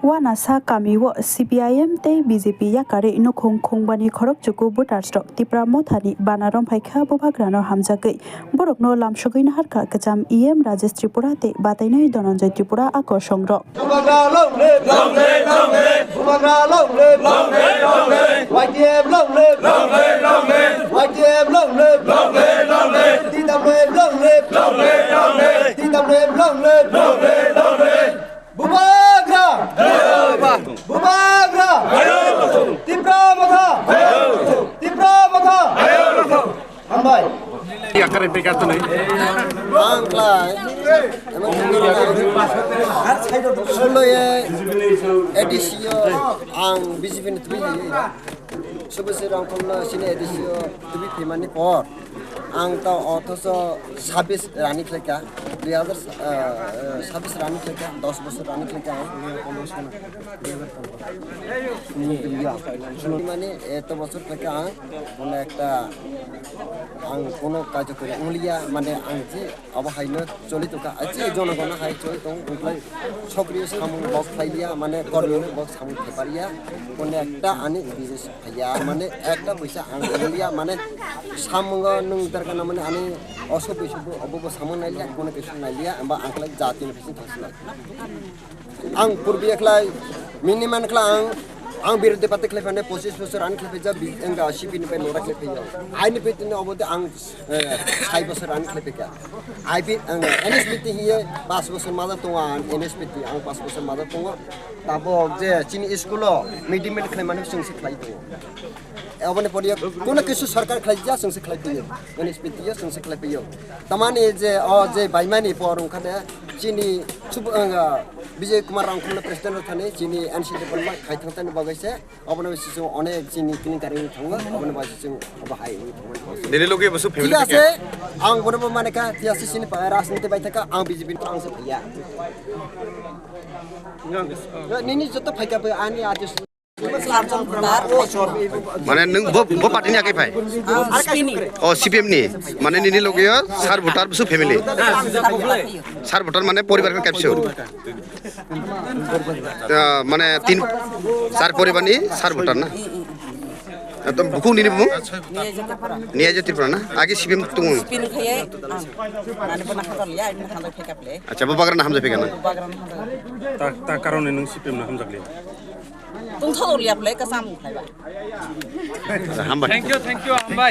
Wanasa kamiwo CPIM te BJP yakarwi no khongbani khorok chuku voters rok Tipra Motha ni banarom fhaika Bubagra no hamjakgwi borok no lamsogwi na harka kacham EM Rajesh Tripura te batainai Dhananjay Tripura akosong rok Bubagra long live Bubagra long live YTM long live YTM long live TWM long live TWM long live Bubagra Bubagra Tipra Motha Tipra Motha Hambai yakarwi bekar to nahi Angklai emang solo ye edisio ang BJP ni tubi sebesar ang komna sini edisio tubi pemani por ang tau otoso 26 rani kleka 2026 rani kleka 10 বছর rani kleka মানে এত বছর থেকে আং কোন একটা আং কোন কাজ করে উলিয়া মানে আং যে অবহাইনো চলিত কা আছে জনগণ হাই চলিত উলাই সক্রিয় সামুং বক ফাইলিয়া মানে কর্মীর বক সামুং পারিয়া কোন একটা আনি বিজনেস ফাইয়া মানে একটা পয়সা আং উলিয়া মানে সামুং নং দরকার মানে আনি অসব পয়সা অবব সামুং নাইলিয়া কোন কিছু নাইলিয়া বা আংলাই জাতীয় ফিসিং থাসলা আং পূর্বে একলাই মিনিমাম ক্লা ang birude pate khlefane 25 বছর আন khlefeja enga CPIM pe lora khlefeja aini pe tine obode ang 6 বছর আন khlefeka IP NSPT hiye 5 বছর মাদা tonga NSPT ang 5 বছর মাদা tonga tabo je chini school meeting meet khlemane sungsi khlai to obone poriya kono kisu sarkar khlaija sungsi khlai piyo NSPT ya sungsi khlai piyo tamani je je baimani por khane chini sub Bijoy Kumar রাংখুলনা president থানে চিনি NCD Balma খাইথাंतानि बगाइसे अबने बिसि अनेक चिनि clean कारिं थाङो अबने बासिसिं अबहाय दिनै लगे Basu family थिगासे आं बरबो मानेका थियासि सिनि राजनीति बायथाका आं बिजेपि आंसो फैया निनि जत फैका आनि आदेश माने नों बो पार्टी नि आके फाय ओ CPIM नि माने निनि लगे सार भोटार बसु फेमिलि सार भोटार माने परिवार का कैप्चर माने तीन सार परिवार नि सार भोटार ना एकदम बुकु निनि बुमु नियाजे त्रिपुरा ना आगे CPIM तुंगु अच्छा बुबाग्रा ना हमजा फेगा ना ता कारणे नों CPIM ना हमजागले tung thau liap le ka sam khai ba Thank you, Hambai.